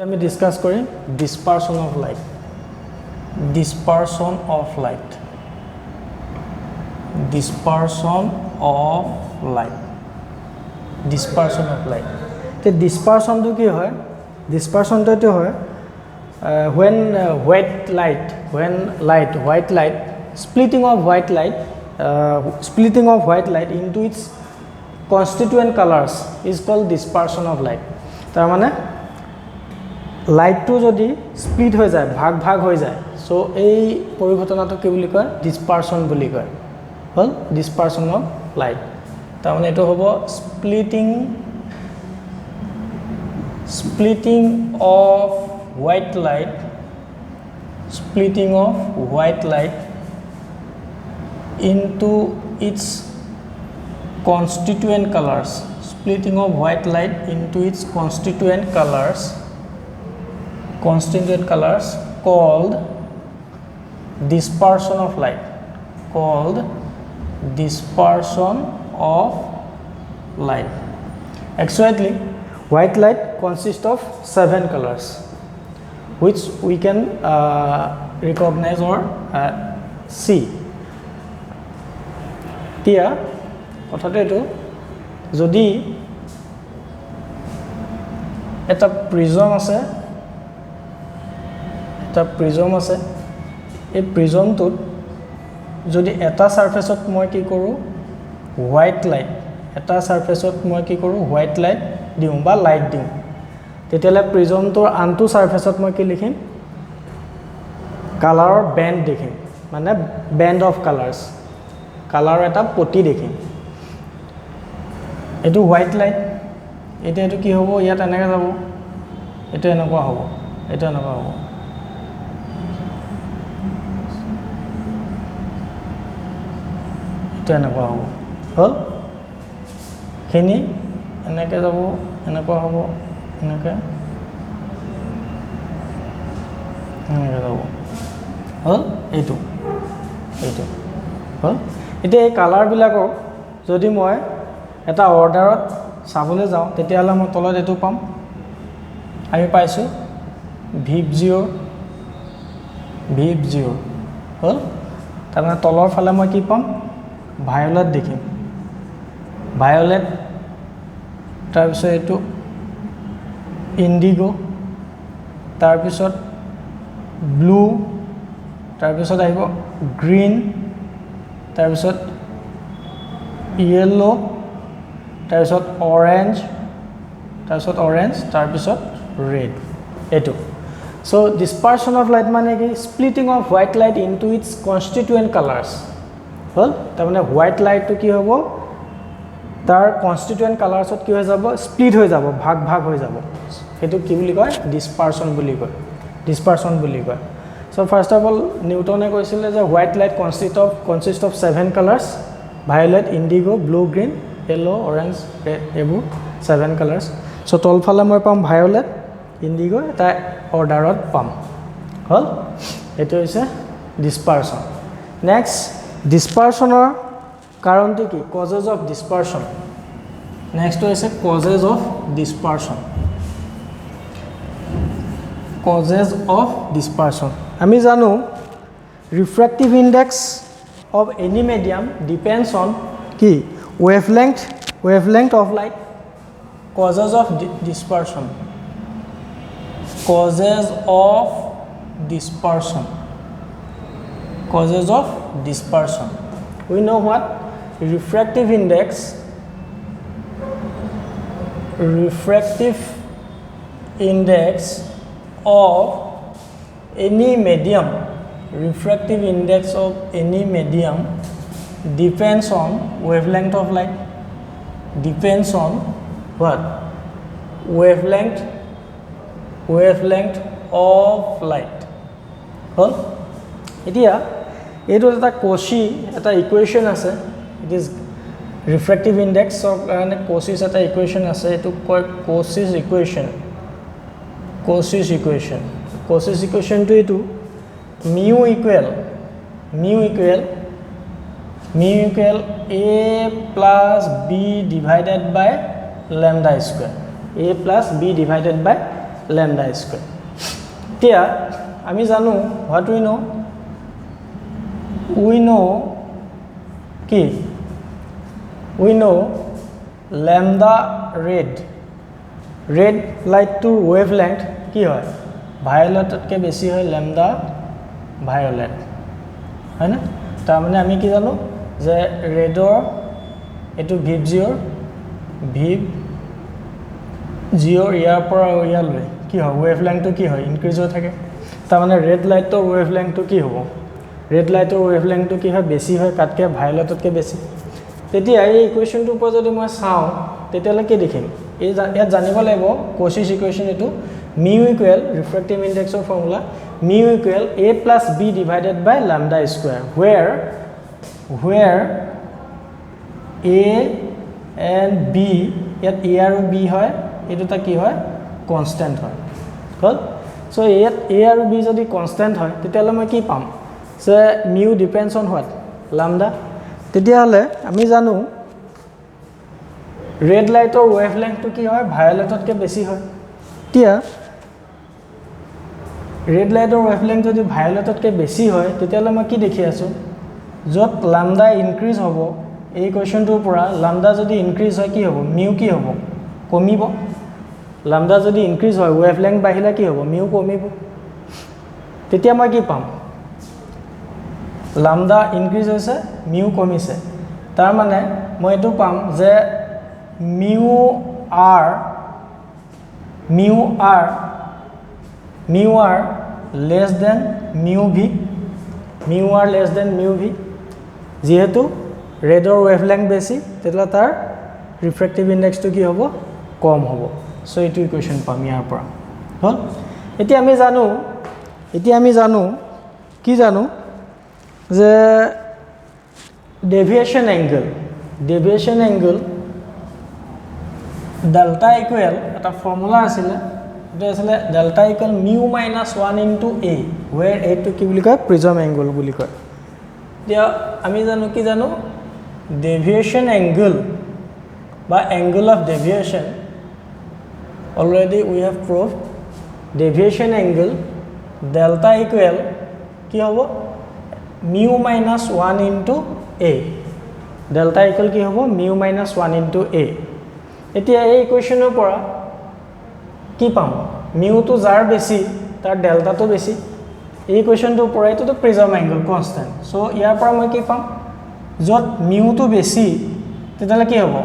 আমি ডিসকাস কৰিম dispersion of light. Dispersion of light. Dispersion of light. Dispersion of light. তে dispersion to কি হয়? Dispersion to হয় when white light, splitting of white light into its constituent colors is called dispersion of light. তাৰ মানে light to যদি split হৈ যায় ভাগ হৈ যায় সো এই পৰিঘটনাটো কি বুলি কয় ডিসপাৰশন বুলি কয় হল ডিসপাৰশন অফ লাইট তাৰ মানে এটো হ'ব splitting of white light into its constituent colors called dispersion of light. Actually, white light consists of 7 colors, which we can recognize or see. Tia, কথাটো এটো যদি এটা প্রিজম আছে এই প্রিজমটোত যদি এটা সারফেসত মই কি কৰো হোয়াইট লাইট দিউ বা লাইট দিউ তেতিয়ালে প্ৰিজমটোৰ আনটো সাৰফেসত মই কি লিখিম কালাৰৰ ব্যান্ড দেখিম মানে ব্যান্ড অফ কালাৰ এটা পটি দেখিম এটো হোয়াইট লাইট এটো কি হ'ব ইয়াত এনেকৈ যাব এটো এনেকুৱা হ'ব এনেকুৱা হ'ব হল খিনি এনেকৈ যাব এনেকুৱা হ'ব এনেকৈ যাব হল এইটো হল এতিয়া এই কালাৰবিলাকক যদি মই এটা অৰ্ডাৰত চাবলৈ যাওঁ তেতিয়াহ'লে মই তলত এইটো পাম আমি পাইছো ভিভ 0 হল তাৰমানে তলৰ ফালে মই কি পাম ভায়োলেট দেখিম তাৰপিছত এইটো ইন্ডিগো তাৰপিছত ব্লু তাৰপিছত আহিব গ্ৰীন তাৰপিছত ইয়েলো তাৰপিছত অৰেঞ্জ তাৰপিছত ৰেড এটো so dispersion of light মানে কি splitting of white light into its constituent colors হল তাৰ মানে হোয়াইট লাইট তো কি হ'ব তাৰ কনস্টিটুয়েন্ট কালাৰছত কি হৈ যাব স্প্লিট হৈ যাব ভাগ হৈ যাব এটো কি বুলি কয় ডিসপারশন বুলি কয় সো ফার্স্ট অফ অল নিউটনে কৈছিলে যে white light consist of 7 colours violet indigo blue green yellow orange red এবোৰ 7 কালাৰ্স সো তল ফালে মই পাম ভায়োলেট ইন্ডিগো এটা অৰ্ডাৰত পাম হল এটো হৈছে ডিসপাৰশন নেক্সট ডিসপাৰশনৰ কাৰণটো কি কজেস অফ ডিসপারশন নেক্সট হৈছে কজেস অফ ডিসপারশন আমি জানো refractive index of any medium depends on কি wavelength of light causes of dispersion we know what refractive index of any medium depends on wavelength of light wavelength of light হল এতিয়া এইটো এটা Cauchy এটা equation আছে it is refractive index of কাৰণে Cauchy's এটা equation আছে এটো কয় Cauchy's ইকুয়েশন to এটো mu equal a plus b divided by lambda square a plus b divided by lambda square. এতিয়া আমি জানো what we know কি we know lambda red light to wavelength কি হয় violet কে বেশি হয় lambda violet হয় না তার মানে আমি কি জানো যে ৰেডৰ এটো ভিভ জিৰ ইয়াৰ পৰা ইয়ালৈ কি হয় ওয়েভলেংথটো কি হয় ইনক্ৰিজ হৈ থাকে তাৰ মানে ৰেড লাইটৰ ওয়েভলেংথটো কি হ'ব ৰেড লাইটৰ ওয়েভলেংথটো কি হয় বেছি হয় কাটকে ভায়োলেটতকে বেছি তেতিয়া এই ইকুৱেশ্যনটোৰ ওপৰত যদি মই চাওঁ তেতিয়ালে কি দেখিম এই ইয়াত জানিব লাগিব কোচিছ ইকুৱেশ্যন এটো mu equal refractive index of formula mu equal a plus b divided by lambda square where a and b yet a and b hoy etuta ki hoy constant hoy hol so yet a and b jodi constant hoy tetiale moi ki pam so mu depends on what lambda tetiale ami janu red light or wavelength to ki hoy violet ke beshi hoy tia red light or wavelength jodi violet ke beshi hoy tetiale moi ki dekhi asu jot lambda increase hobo এই কোৱেশ্যনটোৰ পৰা lambda যদি increase হয় কি হ'ব mu কি হ'ব কমিব lambda যদি ইনক্ৰিজ হয় ওয়েভলেংথ বাঢ়িলে কি হ'ব mu কমিব তেতিয়া মই কি পাম lambda ইনক্ৰিজ হৈছে mu কমিছে তাৰ মানে মই এটো পাম যে mu r less than mu r less than mu v যেহেতু red or wavelength বেছি তেতলা তাৰ refractive index to কি হ'ব কম হ'ব সো এটো ইকুৱেশ্যন পাম ইয়াৰ পৰা হল এতিয়া আমি জানো কি জানো যে deviation angle delta equal এটা ফৰ্মুলা আছিল এটা আছিল delta equal mu minus 1 into a where a to কি বুলি কয় prism angle বুলি কয় দিয়া আমি জানো কি জানো deviation angle by angle of deviation already we have proved deviation angle delta equal কি হ'ব mu minus 1 into a delta equal কি হ'ব mu minus 1 into a এতিয়া এই ইকুৱেশ্যনৰ পৰা কি পাম mu to যাৰ বেছি তাৰ delta to বেছি এই ইকুৱেশ্যনটোৰ পৰা এটো প্ৰিজম এংগল কনস্ট্যান্ট সো ইয়াৰ পৰা মই কি পাম যত mu to বেছি তেতিয়ালে কি হ'ব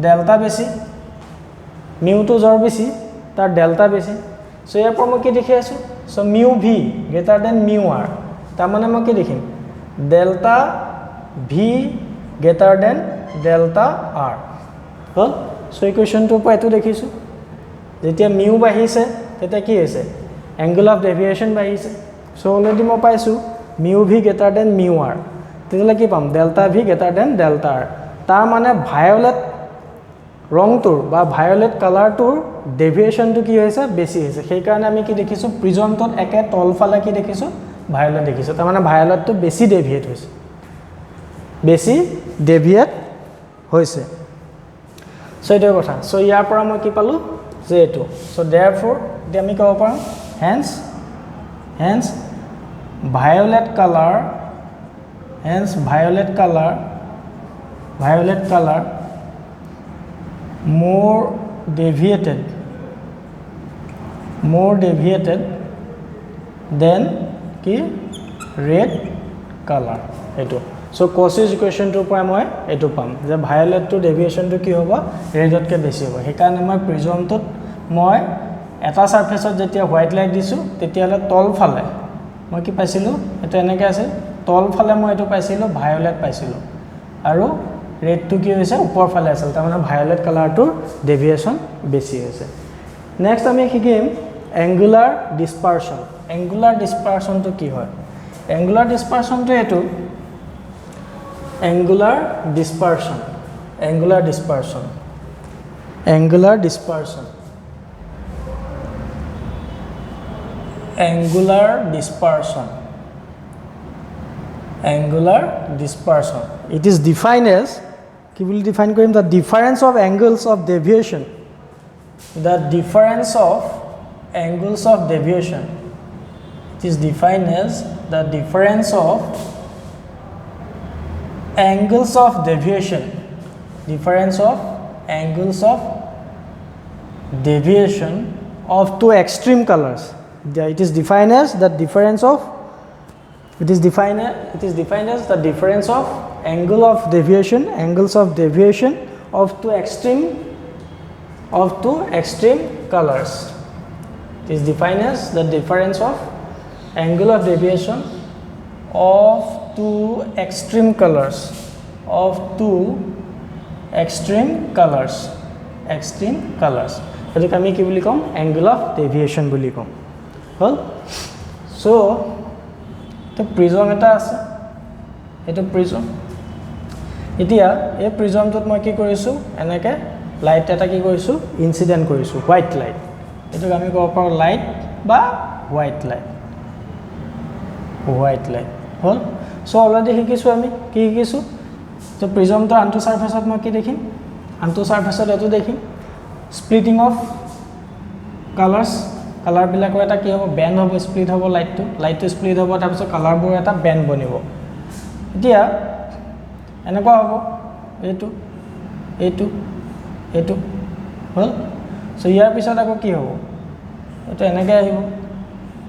ডেল্টা বেছি mu to জৰ বেছি তাৰ ডেল্টা বেছি সো ইয়াৰ পৰা মই কি দেখি আছো so mu v greater than mu r তাৰ মানে মই কি দেখিম delta v greater than delta r হল সো ইকুৱেশ্যনটোৰ পৰা এটো দেখিছো যেতিয়া mu বাঢ়িছে তেতিয়া কি হৈছে angle of deviation বাঢ়িছে সো অলৰেডি মই পাইছো mu v greater than mu r তেতিয়ালে কি পাম delta v greater than delta r তাৰ মানে ভায়োলেট ৰংটোৰ বা ভায়োলেট কালাৰটোৰ ডেভিয়েশনটো কি হৈছে বেছি হৈছে সেই কাৰণে আমি কি দেখিছো প্ৰিজমটোত একে তলফালে কি দেখিছো ভায়োলেট দেখিছো তাৰ মানে ভায়োলেটটো বেছি ডেভিয়েট হৈছে সো এইটো কথা সো ইয়াৰ পৰা মই কি পালো যে এটো সো therefore এতিয়া আমি ক'ব পাৰোঁ hence violet color more deviated than ki red color eto so Cauchy's equation to পৰা মই এটো পাম যে violet to deviation to কি হ'ব red ত কে বেছি হ'ব সেই কাৰণে মই prism ত মই এটা সারফেসত যেতিয়া হোয়াইট লাইট দিছো তেতিয়ালে তল ফালে মই কি পাইছিলো এটা এনেকে আছে তল ফালে মই এটো পাইছিলো ভায়োলেট পাইছিলো আৰু red to কি হৈছে উপৰ ফালে আছিল তাৰ মানে ভায়োলেট কালাৰটো ডেভিয়েশন বেছি হৈছে নেক্সট আমি শিকিম angular dispersion to কি হয় angular dispersion to এটো angular dispersion it is defined as কি will define কৰিম the difference of angles of deviation angles of deviation. It is defined as the difference of angles of deviation. Difference of angles of deviation of two extreme colors. It is defined as the difference of angles of deviation of two extreme colors. It is defined as the difference of angle of deviation of two extreme colors. Etuk ami ki boli kom angle of deviation boli kom. Hol? So to prism eta ase. Etu prism. Etia e prism tot moi ki korisu enake light eta ki korisu incident korisu white light. Etuk ami ko par light ba white light. Hol? So already hikisu ami ki hikisu. So prism to antu surface ot moi ki dekhim. Antu surface ot etu dekhim. Splitting of colors. Color bilako eta ki hobo band hobo split hobo light to split hobo tar piso color bor eta band bonibo. Etia enako hobo etu hol. So yar pisot ako ki hobo etu enake ahibo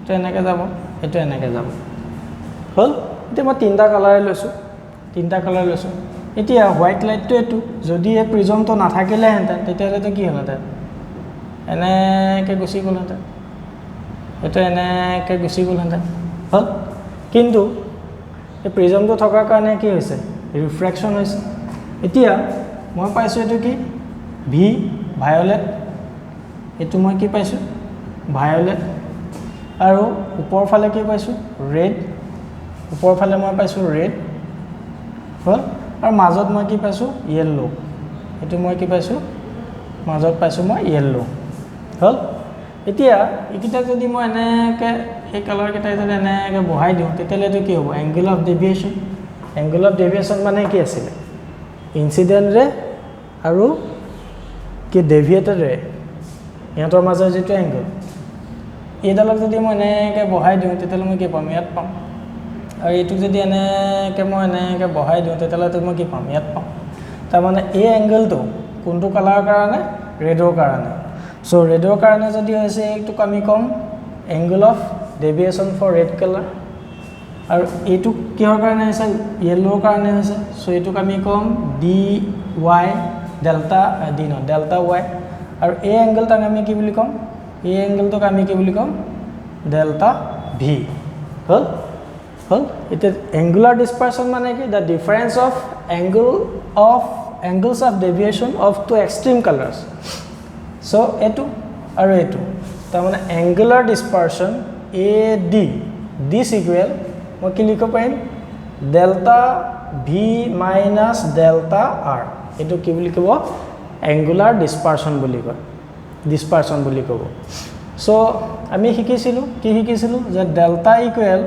etu enake jabo etu enake jabo hol. Etia moi tinta color loisu etia white light to etu jodi e prism to nathakile henten tetia to ki holata enake gusi golata etu enake gusi golata hol. Kintu e prism to thokar karone ki hoise refraction hoise. Etia moi paisu etu ki v violet etu moi ki paisu violet aru upor phale ki paisu red upor phale moi paisu red hol. Aru majot moi ki paisu yellow etu moi ki paisu majot paisu moi yellow hol. Etia ikita jodi moi enake e color keta jodi enake bohai diu tetele to ki hobo angle of deviation mane ki asile incident re aru ki deviator re yator major jitu angle e dalak jodi moi enake bohai diu tetele moi ki pam yat pam aru etu jodi enake moi enake bohai diu tetele to moi ki pam yat pam tar mane e angle to kuntu color karone red or karone. So red or karone jodi hoise ektu kami kom angle of deviation for red color aru etu kihor karone hoise yellow karone hoise. So etu kami kom dy delta y aru a angle ta kami ki boli kom delta v hol. It is angular dispersion mane ki the difference of angles of deviation of two extreme colors. So etu aru etu ta mane angular dispersion AD this equal moi ki likho paim delta v minus delta r. Etu ki boli kobo angular dispersion boli kobo. So ami hikisilu je delta equal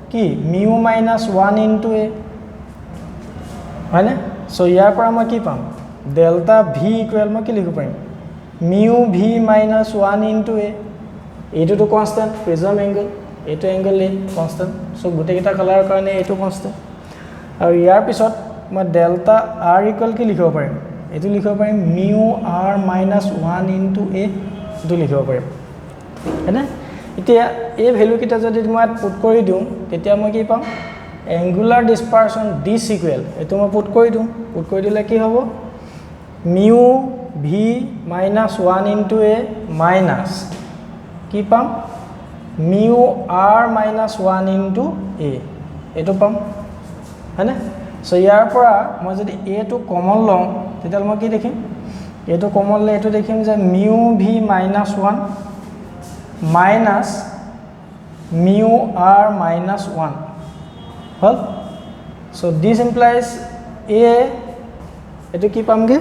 ki mu minus 1 into a hane. So yar para moi ki pam delta v equal moi ki likho paim mu v minus 1 into a. Etu to constant prism angle etu angle a constant. So gote kita color karone etu constant aru yar pisot moi delta r equal ki likho parim etu likho parim mu r minus 1 into a etu likho parim hane. Etia a value kita jodi moi put kori diu tetia moi ki pam angular dispersion this equal etu moi put kori dile ki hobo mu v minus 1 into a minus ki pam mu r minus 1 into a etu pam hane. So yar pora moi jodi a to common long tetal moi ki dekhim etu common le etu dekhim je mu v minus 1 minus mu r minus 1 hol. So this implies a etu ki pamge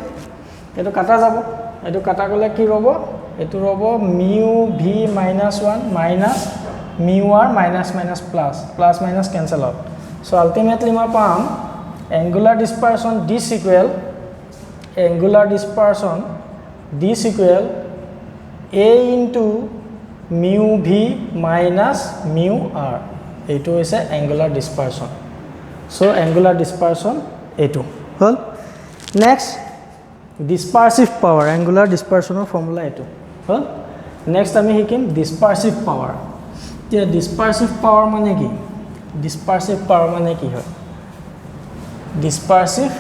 etu kata jabo etu kata gole ki robo etu robo mu v minus 1 minus mu r minus plus minus cancel out. So ultimately moi pam angular dispersion this equal a into mu v minus mu r এইটো হৈছে angular dispersion so angular dispersion এইটো হল next dispersive power angular dispersion formula এইটো হল next আমি শিকিম dispersive power যে dispersive power মানে কি dispersive power মানে কি হয় dispersive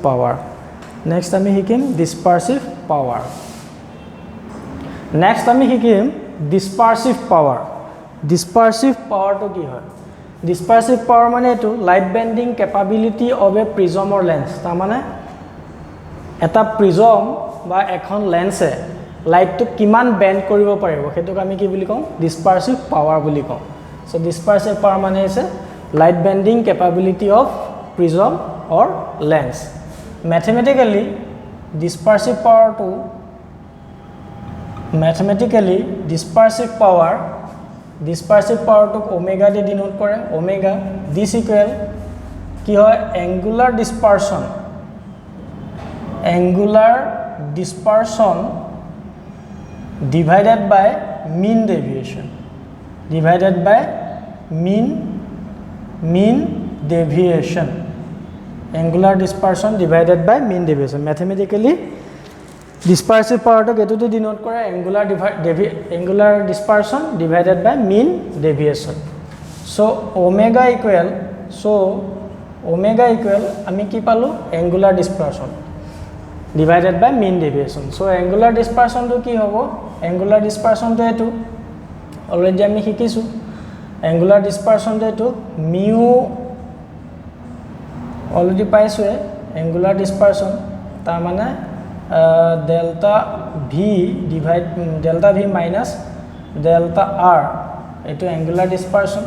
power next আমি শিকিম dispersive power next আমি শিকিম dispersive power to কি হয় dispersive power মানে এটো light bending capability of a prism or lens তা মানে এটা prism বা এখন লেন্সে লাইট তো কিমান বেন্ড কৰিব পাৰিব হেতুক আমি কি বুলি কম dispersive power বুলি কম so dispersive power মানে আছে light bending capability of prism or lens mathematically dispersive power to omega de denote কৰে omega this equal কি হয় angular dispersion divided by mean deviation angular dispersion divided by mean deviation mathematically dispersive power to get to denote kore angular dispersion divided by mean deviation so omega equal ami ki palu angular dispersion divided by mean deviation so angular dispersion to ki hobo angular dispersion to etu already ami hikisu angular dispersion to etu mu already paisu angular dispersion ta mane delta v minus delta r etu angular dispersion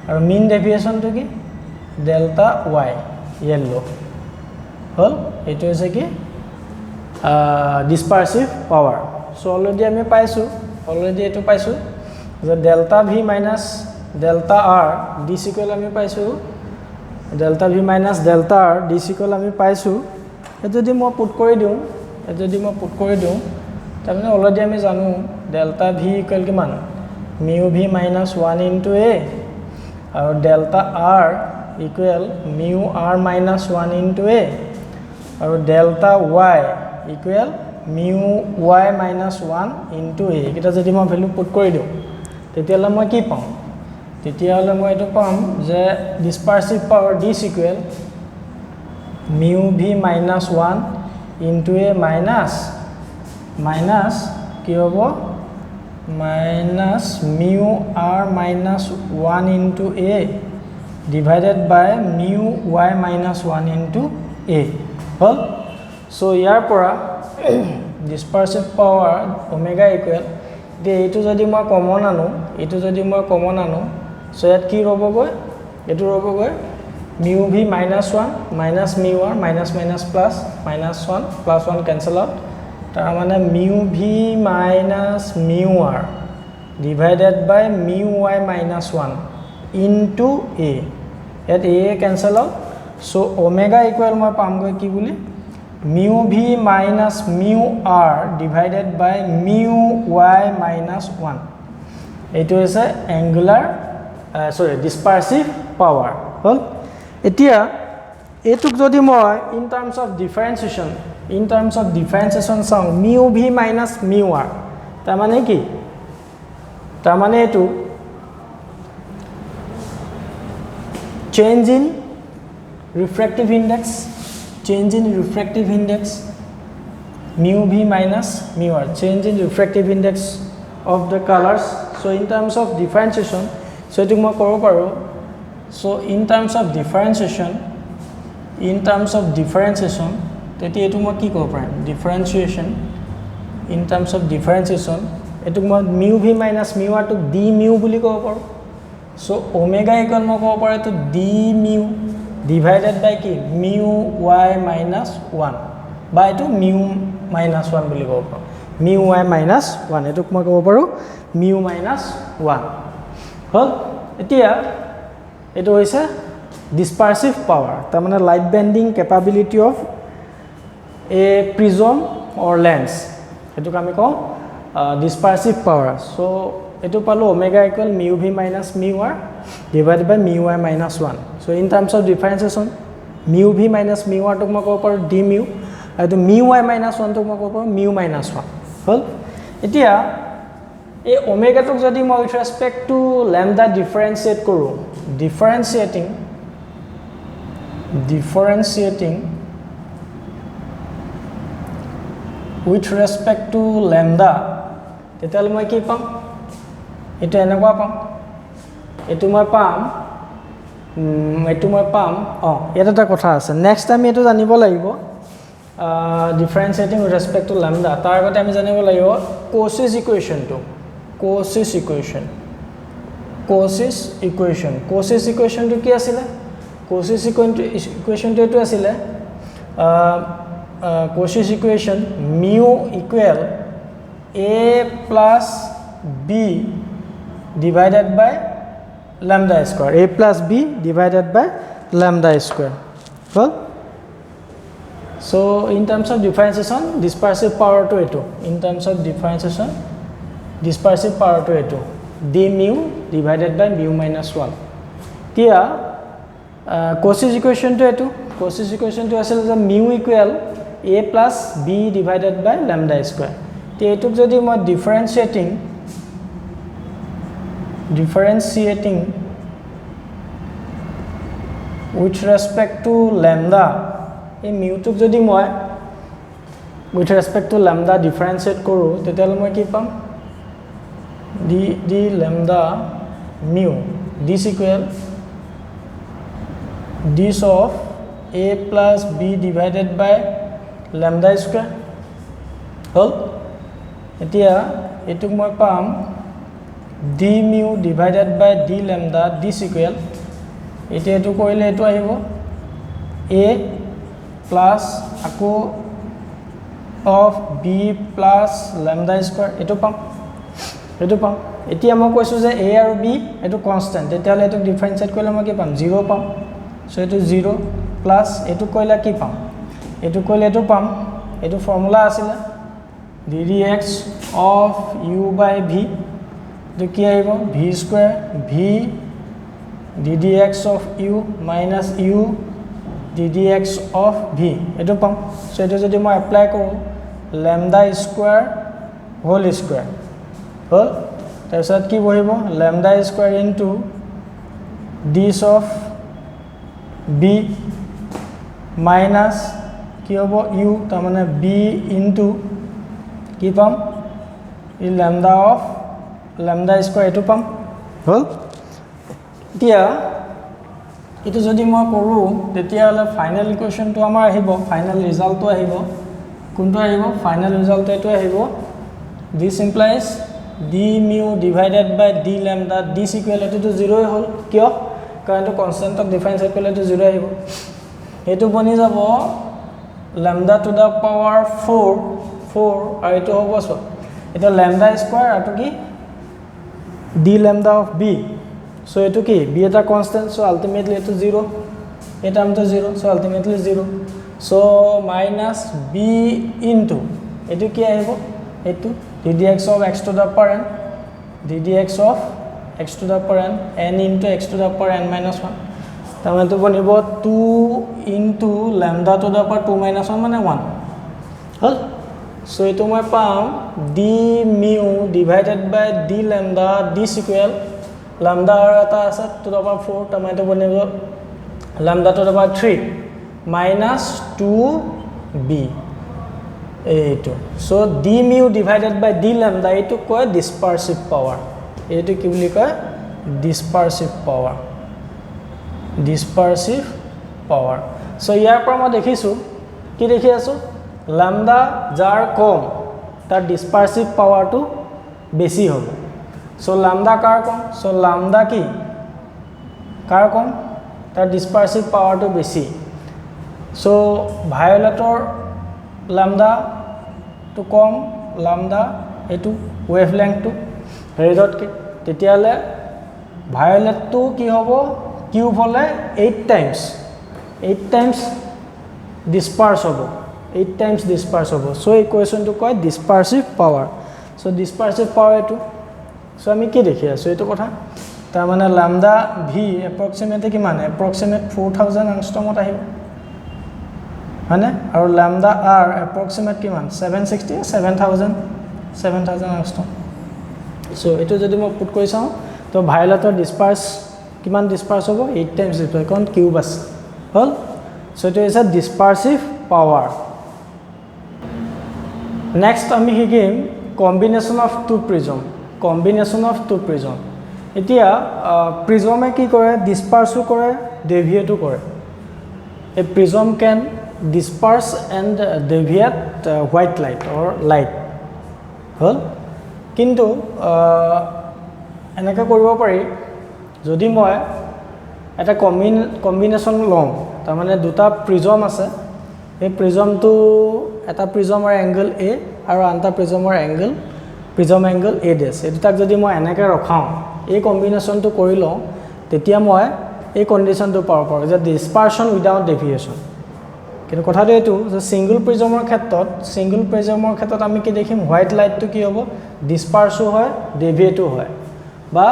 aru mean deviation to ki delta y yellow hol etu ase ki dispersive power so already ami paisu যে delta v minus delta r this equal ami paisu delta v minus delta r this equal ami paisu যদি মই put কৰি দিওঁ তাৰমানে already আমি জানো delta v equal কিমান mu v minus 1 into a আৰু delta r equal mu r minus 1 into a আৰু delta y equal mu y minus 1 into a এটা যদি মই ভ্যালু পুট কৰি দিওঁ তেতিয়ালে মই কি পাম তেতিয়ালে মই এটো পাম যে dispersive power this equal mu v minus 1 into a minus কি হ'ব minus mu r minus 1 into a divided by mu y minus 1 into a hall so ইয়াৰ পৰা dispersive power omega equal de etu jodi মই common আনো so ইয়াত কি ৰবগৈ এটো ৰবগৈ mu v minus 1 minus mu r minus plus minus 1 plus 1 cancel out tar mane mu v minus mu r divided by mu y minus 1 into a at a cancel out so omega equal moi pam goi ki boli mu v minus mu r divided by mu y minus 1 eto is angular dispersive power hol এতিয়া এটুক যদি মই in terms of differentiation চাও mu v minus mu r তাৰ মানে কি তাৰ মানে এটু change in refractive index mu v minus mu r change in refractive index of the colors so in terms of differentiation so এটুক মই কৰিব পাৰো so in terms of differentiation teti etu mo ki kor parim differentiation in terms of differentiation etu mo mu v minus mu r to d mu buli ko paru so omega equal mo ko pare to d mu divided by ki mu y minus 1 by to mu minus 1 buli ko paru mu y minus 1 etu mo ko paru mu minus 1 hol etia eto hoise dispersive power ta mane light bending capability of a prism or lens eto kami ko dispersive power. So etu palu omega equal mu v minus mu r divided by mu y minus 1. So in terms of differentiation, mu v minus mu r tok ma ko par d mu etu mu y minus 1 tok ma ko par mu minus 1 hol. Etia এই omega tok jodi মই with respect to lambda differentiate koru, differentiating with respect to lambda তেতিয়ালে মই কি পাম এটো এনেকুৱা পাম এটো মই পাম এটা এটা কথা আছে নেক্সট আমি এটো জানিব লাগিব differentiating with respect to lambda তাৰ আগতে আমি জানিব লাগিব Cauchy's equation to Cauchy's equation to কি আছিল Cauchy's equation to এটো আছিল Cauchy's equation mu equal a plus b divided by lambda square. A plus b divided by lambda square. Well, so in terms of differentiation, dispersive power to a2. In terms of differentiation, dispersive power to a2. D mu divided by mu minus 1. Here, Cauchy's equation to a2. Cauchy's equation to a2 is mu equal a plus b divided by lambda square. The a2 jodi moi differentiating with respect to lambda a mu tuk jodi moi with respect to lambda differentiate koru tetale moi ki pam d lambda mu this equal this of a plus b divided by lambda square hol etia etuk moi pam d mu divided by d lambda this equal etia etu koile etu ahibo a plus ako of b plus lambda square etu pam etia মই কৈছো যে a আৰু b etu constant তেতিয়ালে এটো ডিফাৰেন্সিয়েট কৰিলে মই কি পাম 0 পাম সো এটো 0 প্লাস এটো কইলা কি পাম এটো কইলে এটো পাম এটো ফর্মুলা আছিল ddx of u by v to কি আইব v square v ddx of u minus u ddx of v এটো পাম সো এটো যদি মই এপ্লাই কৰো lambda square whole square হল তাৰছত কি বহিব lambda square into this of b minus কি হবো u তাৰ মানে b into কি পাম ই lambda square এটো পাম হল এতিয়া এটো যদি মই কৰো তেতিয়া হলে ফাইনাল ইকুয়েশন তো আমাৰ আহিব ফাইনাল ৰিজাল্ট তো আহিব কোনটো আহিব ফাইনাল ৰিজাল্ট এটো আহিব this implies d mu divided by d lambda this equal to 0 হল কিয় কাৰণ তো কনস্ট্যান্ট অফ ডিফাৰেন্সিয়েট কৰিলে তো 0 আহিব এটো বনি যাব lambda to the power 4 আৰু এটো হ'ব সো এটা lambda square আৰু কি d lambda of b so eto ki b eta constant so ultimately eto 0 eta am to 0 so ultimately 0 so minus b into eto ki ahibo eto ddx of x to the power n ddx of x to the power n into x to the power n minus 1 tamane to bonibo 2 into lambda to the power 2 minus 1 mane 1 hol so eto moi pam d mu divided by d lambda this equal lambda eta ase to the power 4 tamane to bonibo lambda to the power 3 minus 2b eto so d mu divided by d lambda eto koy dispersive power eto ki boli koy dispersive power so ইয়াৰ পৰা মই দেখিছো কি দেখি আছো lambda jar কম তাৰ dispersive power to বেছি হ'ব so lambda কাৰ কম so lambda কি কাৰ কম তাৰ dispersive power to বেছি so violetor lambda to com lambda এটো wavelength to redot কি তেতিয়ালে violet to কি হ'ব cube হলে 8 times disperse হ'ব 8 times disperse হ'ব so equation to কয় dispersive power সো ডিসপাৰসিভ পাৱাৰ এইটো সো আমি কি দেখি আছো এইটো কথা তাৰ মানে ল্যামডা ভি এপ্ৰক্সিমেটলি কিমান এপ্ৰক্সিমেট 4000 এংষ্ট্ৰমত আহিব মানে আৰু ল্যামডা আৰ এপ্ৰক্সিমেট কিমান 760 7000 এংষ্ট্ৰম সো এটো যদি মই পুট কৰি চাও তো ভায়োলেটৰ ডিসপাৰ্স কিমান ডিসপাৰ্স হ'ব 8 টাইমস ইটো কাৰণ কিউব আছে হল so it is a ডিসপাৰসিভ power next আমি হিকিম কম্বিনেশন অফ টু প্ৰিজম এতিয়া প্ৰিজমে কি কৰে ডিসপাৰ্সও কৰে ডেভিয়েটও কৰে a prism can disperse and deviate white light or light হল কিন্তু এনেকা কৰিব পাৰি যদি মই এটা কম্বিনেশন লম তাৰ মানে দুটা প্ৰিজম আছে এই প্ৰিজমটো এটা প্ৰিজমৰ এংগল a আৰু আনটা প্ৰিজমৰ এংগল প্ৰিজম এংগল a ডেছ এই দুটাক যদি মই এনেকা ৰখাও এই কম্বিনেশনটো কৰি লওঁ তেতিয়া মই এই কন্ডিশনটো পাব পাৰো যে ডিসপাৰশন উইদাউট ডেভিয়েশন কিন্তু কথাটো এইটো যে সিঙ্গল প্ৰিজমৰ ক্ষেত্ৰত আমি কি দেখিম হোৱাইট লাইটটো কি হ'ব ডিসপাৰসও হয় ডেভিয়েটও হয় বা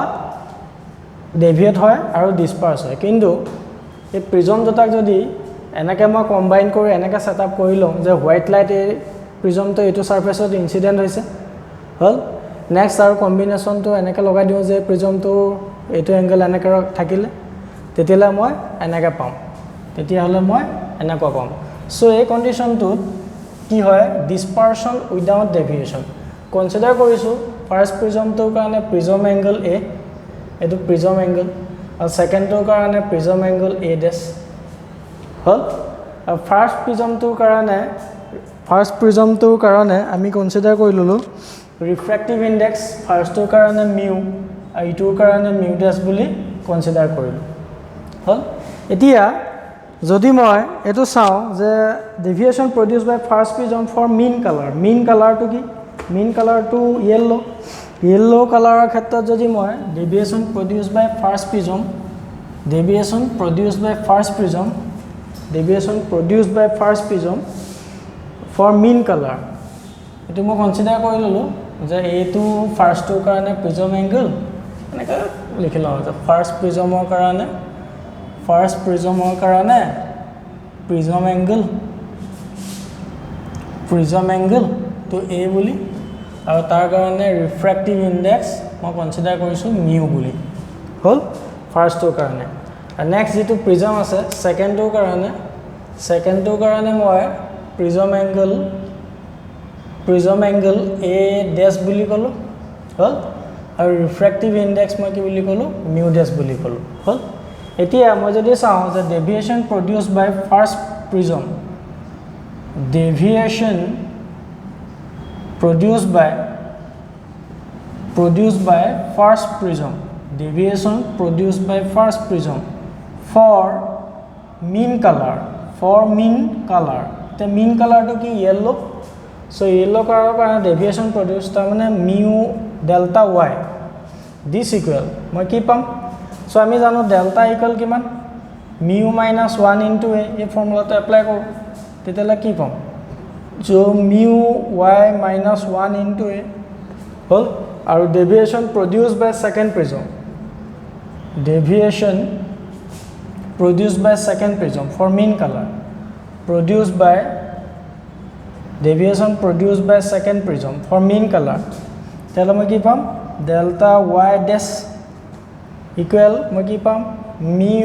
ডেভিয়েট হয় আৰু ডিসপাৰস হয় কিন্তু এই প্ৰিজম দুটাক যদি এনেকে মই কম্বাইন কৰি এনেকা সেটআপ কৰি লওঁ যে হোৱাইট লাইট এই প্ৰিজমটো এইটো সাৰফেসত ইনসিডেন্ট হৈছে হল নেক্সট আৰু কম্বিনেশনটো এনেকে লগাই দিও যে প্ৰিজমটো এইটো এংগল এনেকে থাকিলে তেতিয়ালে মই এনেকে পাম তেতিয়া হলে মই এনেকা পাম সো এই কন্ডিশনটো কি হয় ডিসপাৰশন উইদাউট ডেভিয়েশন কনসিডাৰ কৰিছো ফাৰ্স্ট প্ৰিজমটোৰ কাৰণে প্ৰিজম এংগল a এটো প্ৰিজম এংগল আৰু সেকেন্ডটোৰ কাৰণে প্ৰিজম এংগল a ডেছ হল আৰু ফাৰ্স্ট প্ৰিজমটোৰ কাৰণে আমি কনসিডাৰ কৰি ললো ৰিফ্ৰেক্টিভ ইনডেক্স ফাৰ্স্টটোৰ কাৰণে মিউ আৰু ইটোৰ কাৰণে মিউ ডেছ বুলি কনসিডাৰ কৰিলো হল এতিয়া যদি মই এটো চাও যে deviation produced by first prism for mean কালাৰটো কি মিন কালাৰটো ইয়েলো কালাৰৰ ক্ষেত্ৰত যদি মই deviation produced by first prism for mean colour এটো মই কনসিডাৰ কৰি ললো যে এইটো ফাৰ্স্টটোৰ কাৰণে প্ৰিজম এংগল এনেকা লিখিলো যে ফাৰ্স্ট প্ৰিজমৰ কাৰণে প্ৰিজম এংগল তো a বুলি আৰু তাৰ কাৰণে ৰিফ্ৰেক্টিভ ইনডেক্স মই কনসিডাৰ কৰিছো মিউ বুলি হল ফাৰ্স্টটোৰ কাৰণে আৰু নেক্সট যেটো প্ৰিজম আছে সেকেন্ডটোৰ কাৰণে মই প্ৰিজম এংগল a ডেছ বুলি কলো হল আৰু ৰিফ্ৰেক্টিভ ইনডেক্স মই কি বুলি কলো মিউ ডেছ বুলি কলো হল এতিয়া মই যদি চাও যে deviation produced by first prism deviation produced by first prism for mean color the mean color to ki yellow so yellow color ka deviation produce ta mane mu delta y this equal moi ki pam so ami jano delta equal kiman mu minus 1 into a ei formula to apply koru tetela ki pam so mu y minus 1 into a whole our deviation produced by second prism for mean color deviation produced by second prism for mean color telo moi ki pam delta y dash equal moi ki pam mu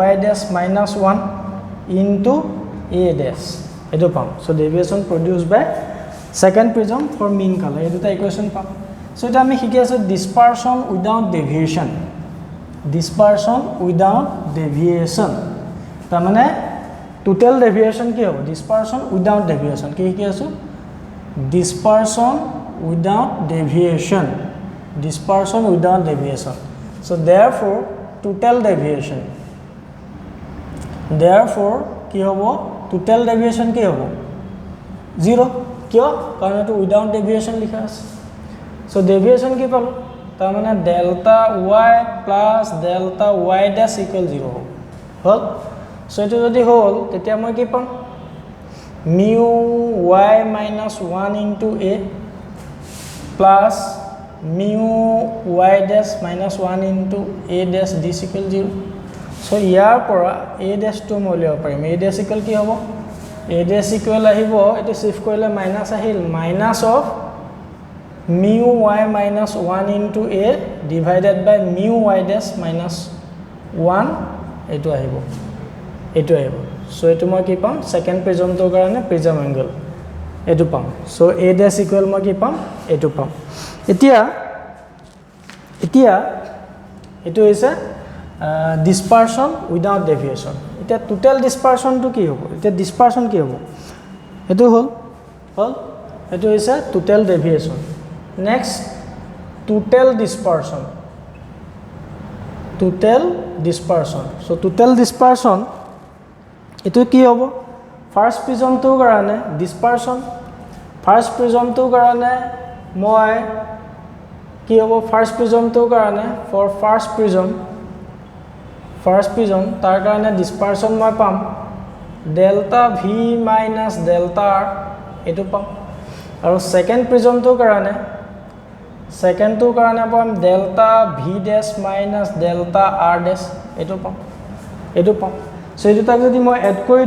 y dash minus 1 into a dash edo pam so deviation produced by second prism for mean color edo ta equation pam so eta ami hiki aso dispersion without deviation ta mane total deviation ki hobo dispersion without deviation ki hiki aso dispersion without deviation so therefore total deviation ki hobo total deviation ki hobo 0 kyo karon to without deviation likha ase so deviation ki palo ta mane delta y plus delta y dash equal 0 hol so eto jodi hol tetia moi ki pam mu y minus 1 into a plus mu y dash minus 1 into a dash দিছ equal 0 so ইয়াৰ পৰা a ডেছটো মই উলিয়াব পাৰিম a dash equal কি হ'ব a dash equal আহিব এটো শিফট কৰিলে মাইনাছ আহিল minus of mu y minus 1 into a divided by mu y dash minus 1 এটো আহিব সো এটো মই কি পাম সেকেন্ড প্ৰিজমটোৰ কাৰণে প্ৰিজম এংগল এটো পাম সো a dash ইকুৱেল মই কি পাম এটো পাম এতিয়া এটো হৈছে dispersion without deviation এতিয়া টোটাল dispersion টো কি হ'ব এতিয়া dispersion কি হ'ব এটো হল এটো হৈছে total deviation next total dispersion so total dispersion etu ki hobo first prism to karane dispersion first prism to karane moi ki hobo first prism to karane for first prism tar karane dispersion moi pam delta v minus delta r etu pam aru second prism to karane second to karane pam delta v dash minus delta r dash etu pam so etu tak jodi moi add kori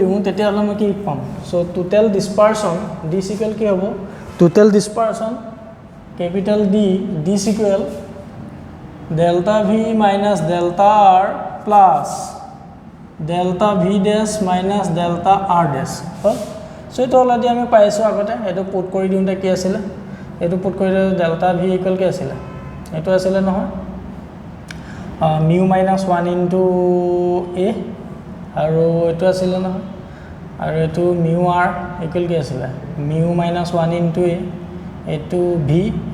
diu tetia hole moi ki pam so total dispersion d equal ki hobo total dispersion capital D equal delta v minus delta r plus delta v dash minus delta r dash so eto already আমি পাইছো আগতে এটো put কৰি দিউতে কি আছিল এটো put কৰি delta v equal কি আছিল এটো আছিল নহয় mu minus 1 into a আৰু এটো আছিল নহয় আৰু এটো mu r equal কি আছিল mu minus 1 into a এটো v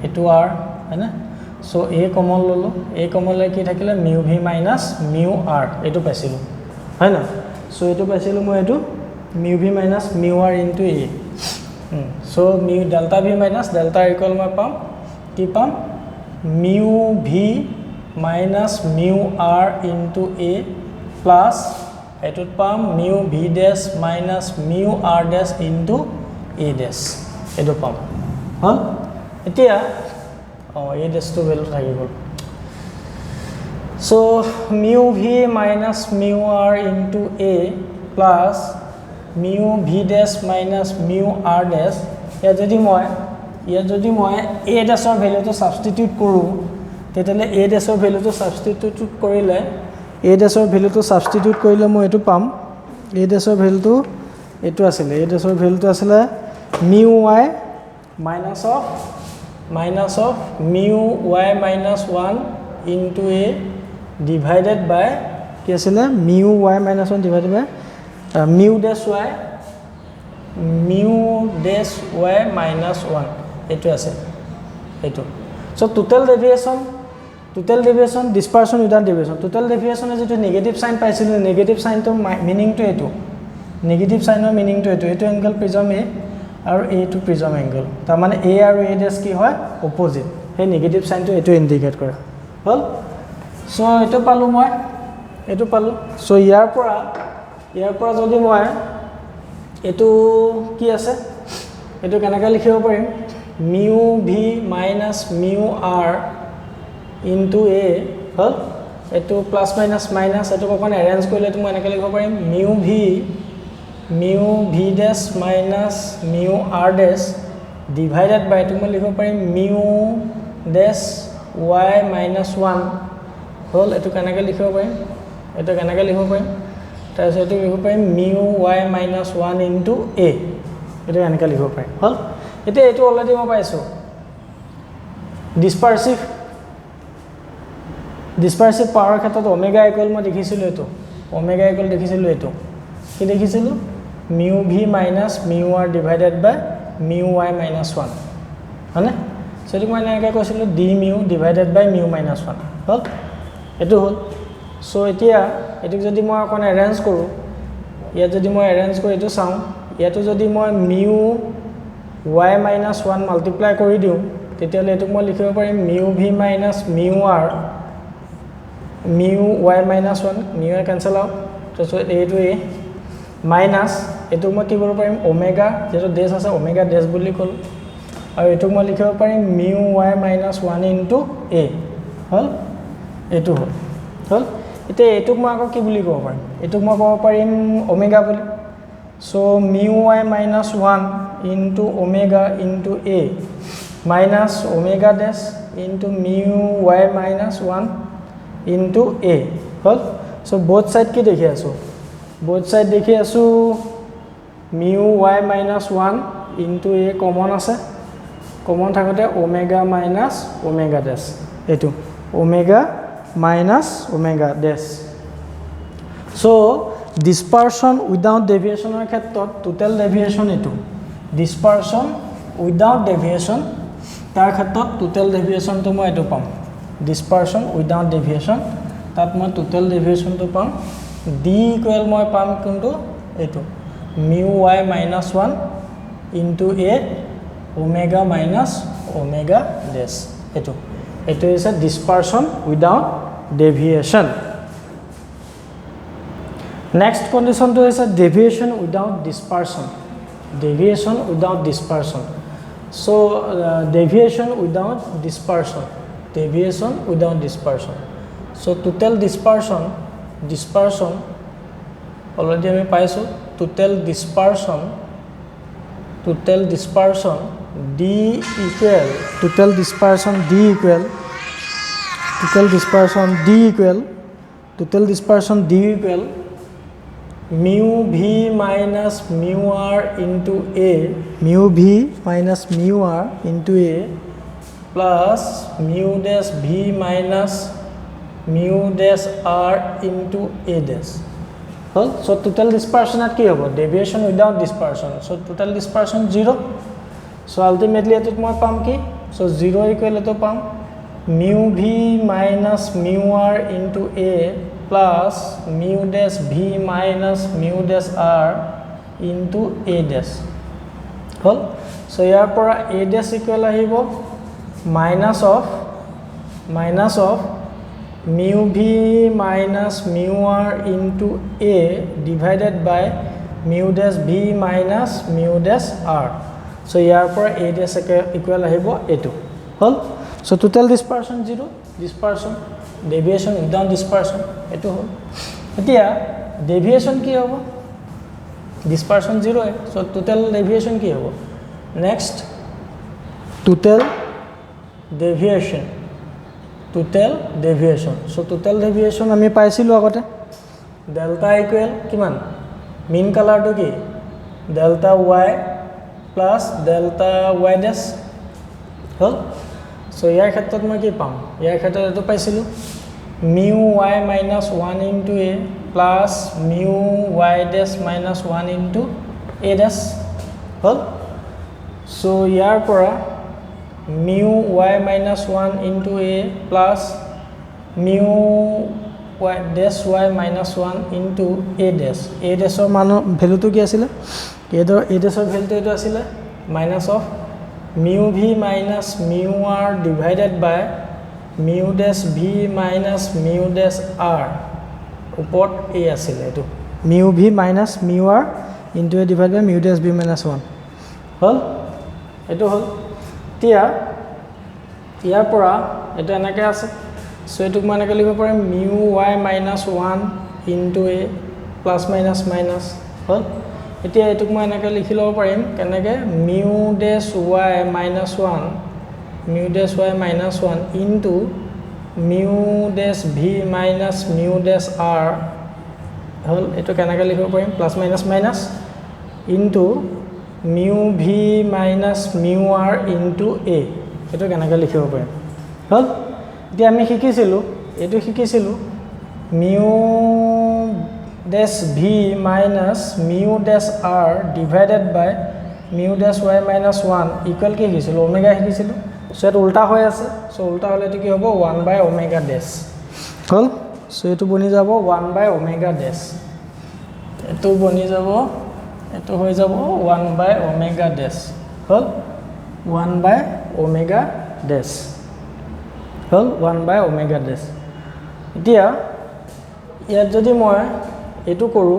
এটো r हैना so a কমন ললো a কমন লৈ কি থাকিলে mu v minus mu r এটো পাইছিলো हैना so এটো পাইছিলো মই এটো mu v minus mu r into a so mu delta v minus delta r equal মই পাম কি পাম mu v minus mu r into a plus এটোত পাম mu v dash minus mu r dash into a dash এটো পাম হল এতিয়া a dash to value থাকি গল so mu v minus mu r into a plus mu v dash minus mu r dash या যদি মই a dash ৰ value তো substitute কৰো তেতিয়ালে a dash ৰ ভ্যালু তো সাবস্টিটিউট কৰিলে a dash ৰ ভ্যালু তো সাবস্টিটিউট কৰিলে মই এটো পাম a dash ৰ ভ্যালু তো এটো আছিল a dash ৰ ভ্যালু তো আছিল mu y minus of mu y minus 1 into a divided by কি আছিল mu y minus 1 divided by mu dash y minus 1 eto ase eto so total deviation dispersion without deviation total deviation is a negative sign paisilu negative sign to meaning to eto negative sign or meaning to eto angle prism a aru a to prism angle ta mane a aru a dash ki hoy opposite he negative sign to eto indicate kora hol so eto palu so yar pora jodi moi eto ki ase eto kanaka likhibo parim mu v minus mu r into a hol eto plus minus eto kokon arrange koile tu moi enaka likhibo parim mu v dash minus mu r dash divided by tu moi likhibo parim mu dash y minus 1 hol eto kanaka likhibo parim তাৰপিছত এটো লিখিব পাৰিম mu y minus 1 into a এটো এনেকা লিখিব পাৰিম হল এতিয়া এটো অলৰেডি মই পাইছো ডিসপাৰসিভ পাৱাৰ ক্ষেত্ৰত ওমেগা ইকুৱেল মই দেখিছিলো এটো কি দেখিছিলো mu v minus mu r divided by mu y minus 1 হয়নে সেটো মই এনেকা কৈছিলো d mu divided by mu minus 1 হল এটো হল so এতিয়া এটুক যদি মই কোন অ্যারেঞ্জ কৰো ইয়া যদি মই অ্যাৰেঞ্জ কৰি এটো চাও ইয়াটো যদি মই mu y minus 1 মাল্টিপ্লাই কৰি দিও তেতিয়ালে এটুক মই লিখিব পাৰিম mu v minus mu r mu y minus 1 mu r cancel out so এটো a minus এইটোক মই কি কৰিব পাৰিম ওমেগা যেটো ডেছ আছে ওমেগা ডেছ বুলি কল আৰু এইটোক মই লিখিব পাৰিম মিউ y - 1 ইনটু a হল এইটো হল এতিয়া এইটোক মই আকৌ কি বুলি ক'ব পাৰিম এইটোক মই ক'ব পাৰিম ওমেগা বুলি so mu y - 1 into omega into a minus omega dash into mu y minus 1 into a hall so both side কি দেখি আছো both side দেখি আছো mu y minus 1 into a common আছে common থাকতে omega minus omega dash এটো omega minus omega dash so dispersion without deviation এর ক্ষেত্ৰত total deviation এটো dispersion without deviation তাৰ ক্ষেত্ৰত টোটাল ডেভিয়েশন তো মই এটো পাম ডিসপারশন উইদাউট ডেভিয়েশন তাত মই টোটাল ডেভিয়েশন তো পাম d ইকুয়াল মই পাম কিন্তু এটো mu y - 1 into a omega minus omega dash এটো is dispersion without deviation next condition তো is deviation without dispersion deviation without dispersion so deviation without dispersion so total dispersion already আমি পাইছো total dispersion d equal mu v minus mu r into a plus mu dash v minus mu dash r into a dash so total dispersion at ki hobo deviation without dispersion so total dispersion 0 so ultimately eto moi pam ki so 0 equal to pam mu v minus mu r into a plus mu dash v minus mu dash r into a dash hol so yar pora a dash equal ahibo minus of mu v minus mu r into a divided by mu dash v minus mu dash r so yar pora a dash equal ahibo a2 hol so total dispersion 0 dispersion deviation without dispersion eto hol etia deviation ki hobo dispersion 0 hai so total deviation ki hobo next total deviation so total deviation ami paisilu agote delta equal kiman mean color to ki delta y plus delta y dash hol so ইয়াৰ ক্ষেত্ৰত মই কি পাম ইয়াৰ ক্ষেত্ৰত এটো পাইছিলো mu y minus 1 into a plus mu y dash minus 1 into a dash hall so ইয়াৰ পৰা mu y minus 1 into a plus mu y dash y minus 1 into a dash ৰ মান ভ্যালুটো কি আছিল a ৰ ভ্যালুটো এটো আছিল minus of mu v minus mu r divided by mu dash v minus mu dash r upot a asile etu mu v minus mu r into a divided by mu dash v minus 1 hol etu hol tia ইয়াৰ পৰা এটো এনেকে আছে so এটুক মানে কে লিখিব পারে mu y minus 1 into a plus minus minus হল এতিয়া এটুক মই এনেকে লিখি লব পাৰিম কেনেকে mu dash y minus 1 into mu dash v minus mu dash r হল এটো কেনেকে লিখিব পাৰিম plus minus minus into mu v minus mu r into a এটো কেনেকে লিখিব পাৰিম হল এতিয়া আমি শিকিছিলো mu dash v minus mu dash r divided by mu dash y minus 1 equal কি হিছিল ওমেগা হিছিল সো এটা উল্টা হৈ আছে সো উল্টা হলে এটো কি হ'ব 1 by omega dash hall so এটো বনি যাব 1 by omega dash এটো বনি যাব এটো হৈ যাব 1 by omega dash hall 1 by omega dash hall 1 by omega dash এতিয়া ইয়াত যদি মই এটো কৰো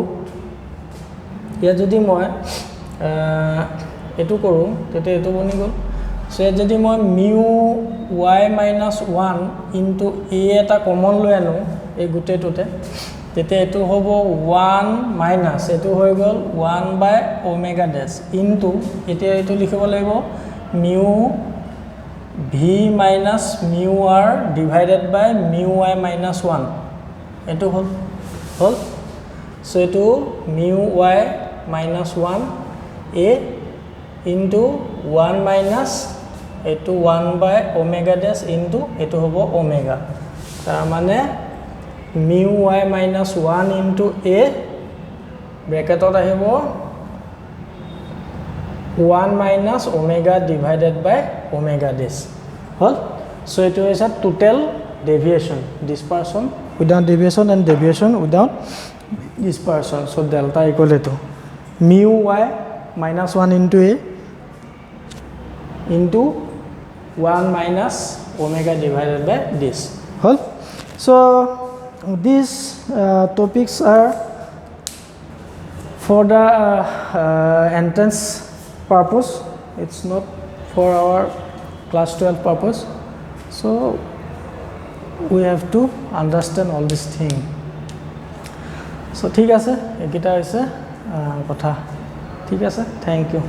ইয়াত যদি মই এটো কৰো তেতে এটো বনি গল সো ইয়াত যদি মই মিউ y - 1 ইনটু a এটা কমন লৈ আনো এই গুটেটোতে তেতে এটো হ'ব 1 মাইনাস এটো হৈ গল 1 বাই ওমেগা ডেশ ইনটু এতিয়া এটো লিখিব লাগিব mu v minus mu r divided by mu y minus 1 এটো হল সো এটো mu y minus 1 a into 1 minus এটো 1 by omega dash into এটো হব omega তার মানে mu y minus 1 into a ব্র্যাকেটত আহিব 1 minus omega divided by omega dash hol so it is a total deviation dispersion without deviation and deviation without dispersion so delta equal to mu y minus 1 into a into 1 minus omega divided by this hol so these topics are for the entrance purpose it's not for our class 12 purpose so we have to understand all this thing so ঠিক আছে একিটা হৈছে কথা ঠিক আছে thank you